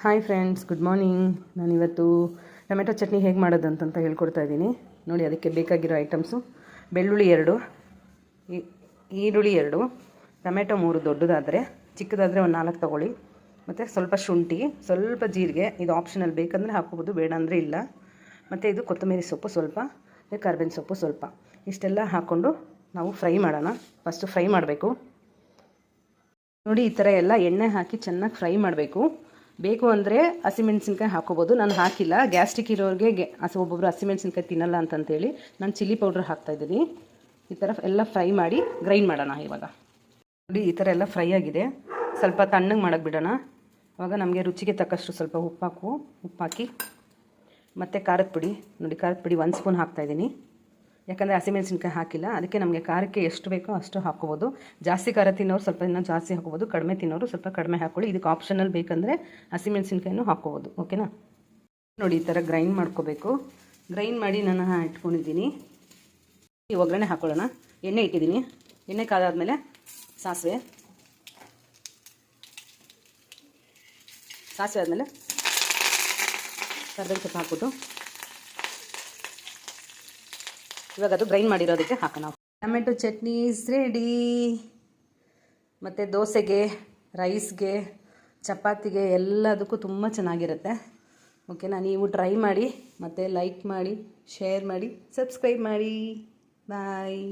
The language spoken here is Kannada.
Hi friends, good morning. ನಾನಿವತ್ತು ಟೊಮೆಟೊ ಚಟ್ನಿ ಹೇಗೆ ಮಾಡೋದು ಅಂತಂತ ಹೇಳ್ಕೊಡ್ತಾ ಇದ್ದೀನಿ. ನೋಡಿ, ಅದಕ್ಕೆ ಬೇಕಾಗಿರೋ ಐಟಮ್ಸು: ಬೆಳ್ಳುಳ್ಳಿ 2, ಈರುಳ್ಳಿ 2, ಟೊಮೆಟೊ 3 ದೊಡ್ಡದಾದರೆ, ಚಿಕ್ಕದಾದರೆ ಒಂದು 4 ತೊಗೊಳ್ಳಿ. ಮತ್ತು ಸ್ವಲ್ಪ ಶುಂಠಿ, ಸ್ವಲ್ಪ ಜೀರಿಗೆ, ಇದು ಆಪ್ಷನಲ್, ಬೇಕಂದರೆ ಹಾಕ್ಕೋಬೋದು, ಬೇಡ ಅಂದರೆ ಇಲ್ಲ. ಮತ್ತು ಇದು ಕೊತ್ತಂಬರಿ ಸೊಪ್ಪು ಸ್ವಲ್ಪ, ಕರ್ಬೇವಿನ ಸೊಪ್ಪು ಸ್ವಲ್ಪ. ಇಷ್ಟೆಲ್ಲ ಹಾಕ್ಕೊಂಡು ನಾವು ಫ್ರೈ ಮಾಡೋಣ. ಫಸ್ಟು ಫ್ರೈ ಮಾಡಬೇಕು. ನೋಡಿ, ಈ ಥರ ಎಲ್ಲ ಎಣ್ಣೆ ಹಾಕಿ ಚೆನ್ನಾಗಿ ಫ್ರೈ ಮಾಡಬೇಕು. ಬೇಕು ಅಂದರೆ ಹಸಿಮೆಣ್ಸಿನ್ಕಾಯಿ ಹಾಕ್ಕೋಬೋದು. ನಾನು ಹಾಕಿಲ್ಲ, ಗ್ಯಾಸ್ಟ್ರಿಕ್ ಇರೋರಿಗೆ ಒಬ್ಬೊಬ್ಬರು ಹಸಿಮೆಣ್ಸಿನ್ಕಾಯಿ ತಿನ್ನಲ್ಲ ಅಂತಂತೇಳಿ ನಾನು ಚಿಲ್ಲಿ ಪೌಡ್ರ್ ಹಾಕ್ತಾಯಿದ್ದೀನಿ. ಈ ಥರ ಎಲ್ಲ ಫ್ರೈ ಮಾಡಿ ಗ್ರೈಂಡ್ ಮಾಡೋಣ. ಇವಾಗ ನೋಡಿ, ಈ ಥರ ಎಲ್ಲ ಫ್ರೈ ಆಗಿದೆ. ಸ್ವಲ್ಪ ತಣ್ಣಗೆ ಮಾಡೋಕ್ಕೆ ಬಿಡೋಣ. ಆವಾಗ ನಮಗೆ ರುಚಿಗೆ ತಕ್ಕಷ್ಟು ಸ್ವಲ್ಪ ಉಪ್ಪಾಕಿ ಮತ್ತು ಖಾರದ ಪುಡಿ. ನೋಡಿ, ಖಾರದ ಪುಡಿ 1 ಸ್ಪೂನ್ ಹಾಕ್ತಾಯಿದ್ದೀನಿ. ಯಾಕಂದರೆ ಹಸಿಮೆಣ್ಸಿನ್ಕಾಯಿ ಹಾಕಿಲ್ಲ, ಅದಕ್ಕೆ ನಮಗೆ ಖಾರಕ್ಕೆ ಎಷ್ಟು ಬೇಕೋ ಅಷ್ಟು ಹಾಕ್ಕೋಬೋದು. ಜಾಸ್ತಿ ಖಾರ ತಿನ್ನೋರು ಸ್ವಲ್ಪ ಇನ್ನೂ ಜಾಸ್ತಿ ಹಾಕ್ಕೋಬೋದು, ಕಡಿಮೆ ತಿನ್ನೋರು ಸ್ವಲ್ಪ ಕಡಿಮೆ ಹಾಕ್ಕೊಳ್ಳಿ. ಇದಕ್ಕೆ ಆಪ್ಷನಲ್, ಬೇಕಂದರೆ ಹಸಿಮೆಣ್ಸಿನ್ಕಾಯಿನೂ ಹಾಕ್ಕೋಬೋದು. ಓಕೆನಾ? ನೋಡಿ, ಈ ಥರ ಗ್ರೈಂಡ್ ಮಾಡ್ಕೋಬೇಕು. ಗ್ರೈಂಡ್ ಮಾಡಿ ನಾನು ಇಟ್ಕೊಂಡಿದ್ದೀನಿ. ಈ ಒಗ್ಗರಣೆ ಹಾಕ್ಕೊಳ್ಳೋಣ. ಎಣ್ಣೆ ಇಟ್ಟಿದ್ದೀನಿ. ಎಣ್ಣೆ ಕಾದಾದಮೇಲೆ ಸಾಸಿವೆ ಆದಮೇಲೆ ಕರ್ಬೇವಿನ ಸೊಪ್ಪು ಹಾಕ್ಬಿಟ್ಟು ಇವಾಗ ಅದು ಗ್ರೈಂಡ್ ಮಾಡಿರೋದಕ್ಕೆ ಹಾಕೋಣ. Tomato chutney is ready. ಮತ್ತು ದೋಸೆಗೆ, ರೈಸ್ಗೆ, ಚಪಾತಿಗೆ ಎಲ್ಲದಕ್ಕೂ ತುಂಬ ಚೆನ್ನಾಗಿರುತ್ತೆ. ಓಕೆನಾ? ನೀವು ಟ್ರೈ ಮಾಡಿ, ಮತ್ತು ಲೈಕ್ ಮಾಡಿ, ಶೇರ್ ಮಾಡಿ, ಸಬ್ಸ್ಕ್ರೈಬ್ ಮಾಡಿ. ಬಾಯ್.